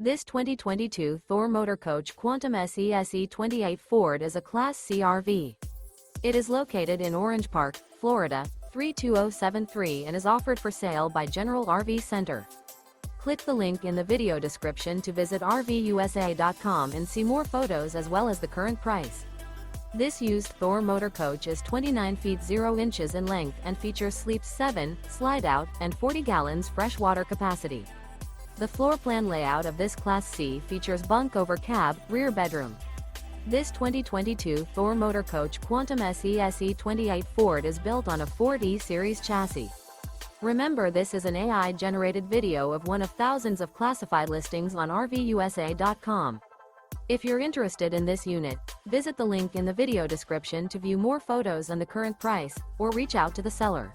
This 2022 Thor Motor Coach Quantum SE 28 is a Class C RV. It is located in Orange Park, Florida, 32073 and is offered for sale by General RV Center. Click the link in the video description to visit RVUSA.com and see more photos as well as the current price. This used Thor Motor Coach is 29 feet 0 inches in length and features sleeps 7, slide-out, and 40 gallons fresh water capacity. The floor plan layout of this Class C features bunk over cab, rear bedroom. This 2022 Thor Motor Coach Quantum SE 28 is built on a Ford E-Series chassis. Remember, this is an AI-generated video of one of thousands of classified listings on RVUSA.com. If you're interested in this unit, visit the link in the video description to view more photos and the current price, or reach out to the seller.